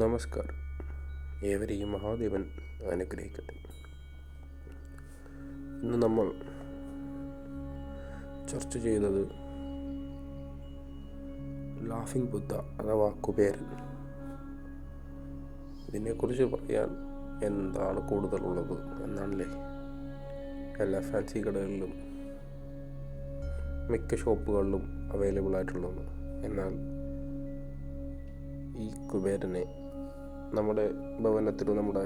നമസ്കാരം. ഏവരെയും മഹാദേവൻ അനുഗ്രഹിക്കട്ടെ. ഇന്ന് നമ്മൾ ചർച്ച ചെയ്യുന്നത് ലാഫിംഗ് ബുദ്ധ അഥവാ കുബേരൻ. ഇതിനെക്കുറിച്ച് പറയാൻ എന്താണ് കൂടുതലുള്ളത് എന്നാണല്ലേ. എല്ലാ ഫാൻസി കടകളിലും മിക്ക ഷോപ്പുകളിലും അവൈലബിൾ ആയിട്ടുള്ളത്. എന്നാൽ ഈ കുബേരനെ നമ്മുടെ ഭവനത്തിലോ നമ്മുടെ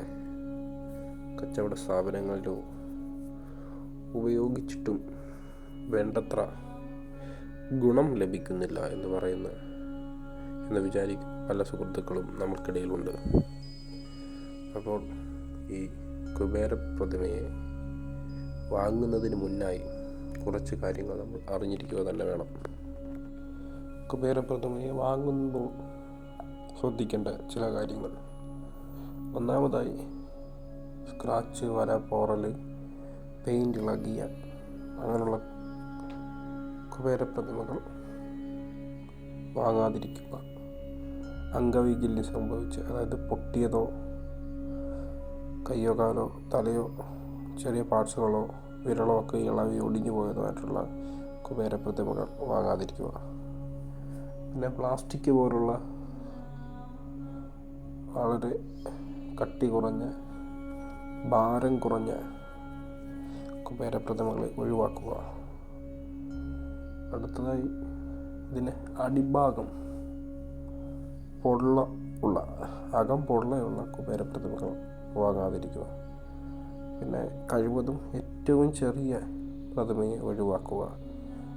കച്ചവട സ്ഥാപനങ്ങളിലോ ഉപയോഗിച്ചിട്ടും വേണ്ടത്ര ഗുണം ലഭിക്കുന്നില്ല എന്ന് വിചാരിക്കും പല സുഹൃത്തുക്കളും നമ്മൾക്കിടയിലുണ്ട്. അപ്പോൾ ഈ കുബേര പ്രതിമയെ വാങ്ങുന്നതിന് മുന്നായി കുറച്ച് കാര്യങ്ങൾ നമ്മൾ അറിഞ്ഞിരിക്കുക തന്നെ വേണം. കുബേര പ്രതിമയെ വാങ്ങുമ്പോൾ ശ്രദ്ധിക്കേണ്ട ചില കാര്യങ്ങൾ: ഒന്നാമതായി, സ്ക്രാച്ച്, വര, പോറൽ, പെയിൻ്റ് ഇളകിയ അങ്ങനെയുള്ള കുബേര പ്രതിമകൾ വാങ്ങാതിരിക്കുക. അംഗവൈകല്യം സംഭവിച്ച്, അതായത് പൊട്ടിയതോ കയ്യോ കാലോ തലയോ ചെറിയ പാർട്സുകളോ വിരളോ ഒക്കെ ഇളവി ഒടിഞ്ഞു പോയതുമായിട്ടുള്ള കുബേര പ്രതിമകൾ വാങ്ങാതിരിക്കുക. പിന്നെ പ്ലാസ്റ്റിക് പോലുള്ള വളരെ കട്ടി കുറഞ്ഞ, ഭാരം കുറഞ്ഞ കുബേര പ്രതിമകളെ ഒഴിവാക്കുക. അടുത്തതായി, ഇതിന് അടിഭാഗം അകം പൊള്ളയുള്ള കുബേര പ്രതിമകൾ വാങ്ങാതിരിക്കുക. പിന്നെ കഴിവതും ഏറ്റവും ചെറിയ പ്രതിമയെ ഒഴിവാക്കുക.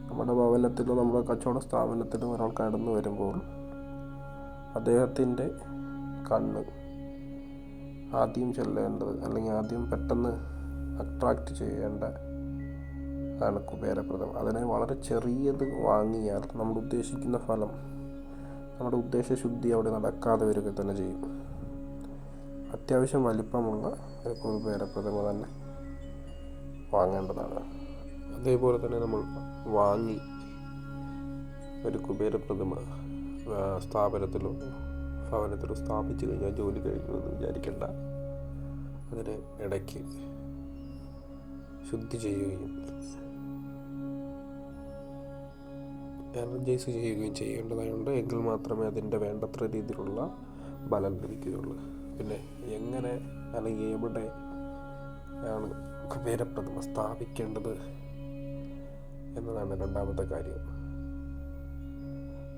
നമ്മുടെ ഭവനത്തിലോ നമ്മുടെ കച്ചവട സ്ഥാപനത്തിലോ ഒരാൾ കടന്നു വരുമ്പോൾ അദ്ദേഹത്തിൻ്റെ കണ്ണ് ആദ്യം ചെല്ലേണ്ടത്, അല്ലെങ്കിൽ ആദ്യം പെട്ടെന്ന് അട്രാക്റ്റ് ചെയ്യേണ്ട ആണ് കുബേര പ്രതിമ. അതിനെ വളരെ ചെറിയത് വാങ്ങിയാൽ നമ്മൾ ഉദ്ദേശിക്കുന്ന ഫലം, നമ്മുടെ ഉദ്ദേശശുദ്ധി അവിടെ നടക്കാതെ വരിക തന്നെ ചെയ്യും. അത്യാവശ്യം വലിപ്പമുള്ള ഒരു കുബേര പ്രതിമ തന്നെ വാങ്ങേണ്ടതാണ്. അതേപോലെ തന്നെ നമ്മൾ വാങ്ങി ഒരു കുബേര പ്രതിമ സ്ഥാപനത്തിലോ ഭവനത്തിലോ സ്ഥാപിച്ചു കഴിഞ്ഞാൽ ജോലി കഴിഞ്ഞുവെന്ന് വിചാരിക്കേണ്ട. അതിനെ ഇടയ്ക്ക് ശുദ്ധി ചെയ്യുകയും എനർജൈസ് ചെയ്യുകയും ചെയ്യേണ്ടതായുണ്ട്. എങ്കിൽ മാത്രമേ അതിൻ്റെ വേണ്ടത്ര രീതിയിലുള്ള ബലം ലഭിക്കുകയുള്ളൂ. പിന്നെ എങ്ങനെ അല്ലെങ്കിൽ എവിടെ ആണ് കുബേര പ്രതിമ സ്ഥാപിക്കേണ്ടത് എന്നതാണ് രണ്ടാമത്തെ കാര്യം.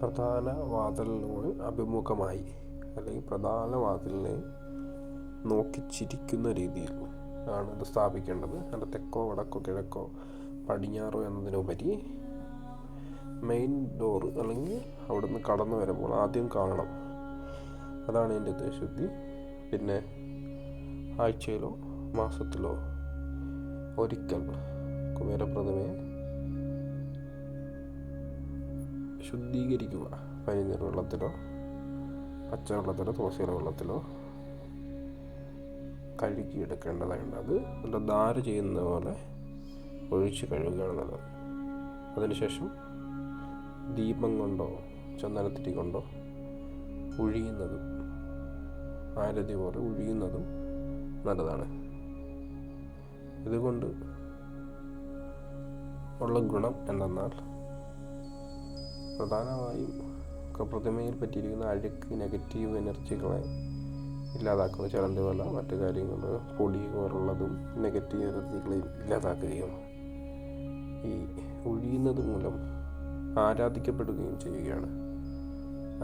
പ്രധാന വാതിലിനോട് അഭിമുഖമായി, അല്ലെങ്കിൽ പ്രധാന വാതിലിനെ നോക്കി ചിരിക്കുന്ന രീതിയിൽ ആണ് ഇത് സ്ഥാപിക്കേണ്ടത്. അതിൻ്റെ തെക്കോ വടക്കോ കിഴക്കോ പടിഞ്ഞാറോ എന്നതിനുപരി മെയിൻ ഡോറ്, അല്ലെങ്കിൽ അവിടുന്ന് കടന്നു വരുമ്പോൾ ആദ്യം കാണണം. അതാണ് എൻ്റെ ഉദ്ദേശശുദ്ധി. പിന്നെ ആഴ്ചയിലോ മാസത്തിലോ ഒരിക്കൽ കുബേര പ്രതിമയെ ശുദ്ധീകരിക്കുക. പനിനീർ വെള്ളത്തിലോ പച്ചവെള്ളത്തിലോ തുളസിയില വെള്ളത്തിലോ കഴുകിയെടുക്കേണ്ടതായുണ്ട്. അത് നല്ല ധാര ചെയ്യുന്ന പോലെ ഒഴിച്ച് കഴുകുകയാണ് നല്ലത്. അതിനുശേഷം ദീപം കൊണ്ടോ ചന്ദനത്തിരി കൊണ്ടോ ഉഴിയുന്നതും, ആരതി പോലെ ഉഴിയുന്നതും നല്ലതാണ്. ഇതുകൊണ്ട് ഉള്ള ഗുണം എന്തെന്നാൽ, പ്രധാനമായും പ്രതിമയിൽ പറ്റിയിരിക്കുന്ന അഴുക്ക്, നെഗറ്റീവ് എനർജികളെ ഇല്ലാതാക്കുന്ന, ചലന്തി വല, മറ്റു കാര്യങ്ങൾ, പൊടി പോലുള്ളതും നെഗറ്റീവ് എനർജികളെയും ഇല്ലാതാക്കുകയും ഈ ഒഴിയുന്നത് മൂലം ആരാധിക്കപ്പെടുകയും ചെയ്യുകയാണ്.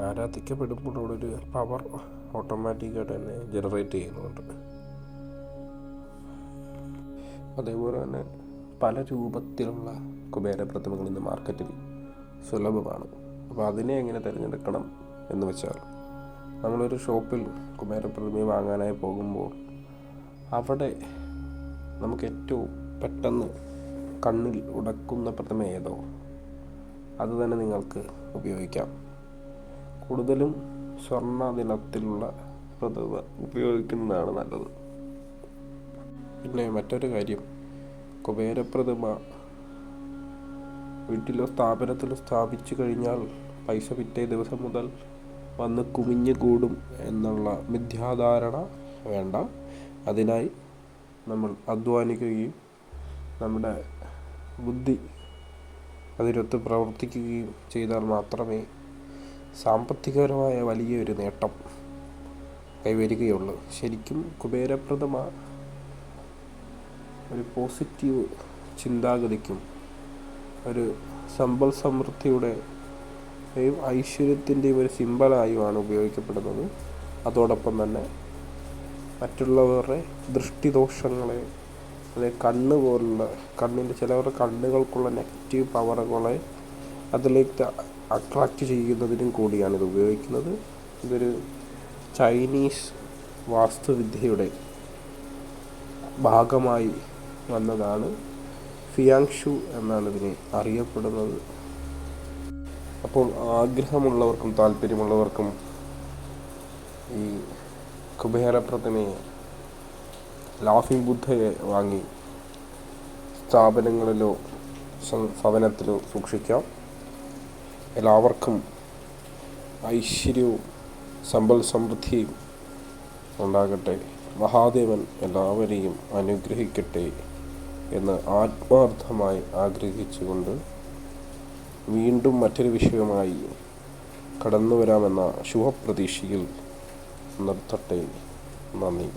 ആരാധിക്കപ്പെടുമ്പോൾ അവിടെ ഒരു പവർ ഓട്ടോമാറ്റിക്കായിട്ട് തന്നെ ജനറേറ്റ് ചെയ്യുന്നുണ്ട്. അതേപോലെ തന്നെ പല രൂപത്തിലുള്ള കുബേര പ്രതിമകൾ ഇന്ന് മാർക്കറ്റിൽ സുലഭമാണ്. അപ്പോൾ അതിനെ എങ്ങനെ തിരഞ്ഞെടുക്കണം എന്ന് വെച്ചാൽ, നമ്മളൊരു ഷോപ്പിൽ കുബേര പ്രതിമ വാങ്ങാനായി പോകുമ്പോൾ അവിടെ നമുക്ക് ഏറ്റവും പെട്ടെന്ന് കണ്ണിൽ ഉടക്കുന്ന പ്രതിമ ഏതോ അത് തന്നെ നിങ്ങൾക്ക് ഉപയോഗിക്കാം. കൂടുതലും സ്വർണ്ണ നിലത്തിലുള്ള പ്രതിമ ഉപയോഗിക്കുന്നതാണ് നല്ലത്. പിന്നെ മറ്റൊരു കാര്യം, കുബേര പ്രതിമ വീട്ടിലോ സ്ഥാപനത്തിലോ സ്ഥാപിച്ചു കഴിഞ്ഞാൽ പൈസ പിറ്റേ ദിവസം മുതൽ വന്ന് കുമിഞ്ഞുകൂടും എന്നുള്ള മിഥ്യാധാരണ വേണ്ട. അതിനായി നമ്മൾ അധ്വാനിക്കുകയും നമ്മുടെ ബുദ്ധി അതിനൊത്ത് പ്രവർത്തിക്കുകയും ചെയ്താൽ മാത്രമേ സാമ്പത്തികപരമായ വലിയൊരു നേട്ടം കൈവരികയുള്ളൂ. ശരിക്കും കുബേരപ്രതിമ ഒരു പോസിറ്റീവ് ചിന്താഗതിക്കും ഒരു സമ്പൽ സമൃദ്ധിയുടെയും ഐശ്വര്യത്തിൻ്റെയും ഒരു സിമ്പലായുമാണ് ഉപയോഗിക്കപ്പെടുന്നത്. അതോടൊപ്പം തന്നെ മറ്റുള്ളവരുടെ ദൃഷ്ടിദോഷങ്ങളെ, അല്ലെങ്കിൽ കണ്ണ് പോലുള്ള കണ്ണിൻ്റെ ചിലവരുടെ കണ്ണുകൾക്കുള്ള നെഗറ്റീവ് പവറുകളെ അതിലേക്ക് അട്രാക്റ്റ് ചെയ്യുന്നതിനും കൂടിയാണ് ഇത് ഉപയോഗിക്കുന്നത്. ഇതൊരു ചൈനീസ് വാസ്തുവിദ്യയുടെ ഭാഗമായി വന്നതാണ്. ഫിയാങ്ഷു എന്നാണ് ഇതിനെ അറിയപ്പെടുന്നത്. അപ്പോൾ ആഗ്രഹമുള്ളവർക്കും താല്പര്യമുള്ളവർക്കും ഈ കുബേര പ്രതിമയെ, ലാഫിംഗ് ബുദ്ധയെ വാങ്ങി സ്ഥാപനങ്ങളിലോ ഭവനത്തിലോ സൂക്ഷിക്കാം. എല്ലാവർക്കും ഐശ്വര്യവും സമ്പൽ സമൃദ്ധിയും ഉണ്ടാകട്ടെ. മഹാദേവൻ എല്ലാവരെയും അനുഗ്രഹിക്കട്ടെ എന്ന് ആത്മാർത്ഥമായി ആഗ്രഹിച്ചുകൊണ്ട് വീണ്ടും മറ്റൊരു വിഷയവുമായി കടന്നു വരാമെന്ന ശുഭപ്രതീക്ഷയിൽ നിർത്തട്ടെ. നന്ദി.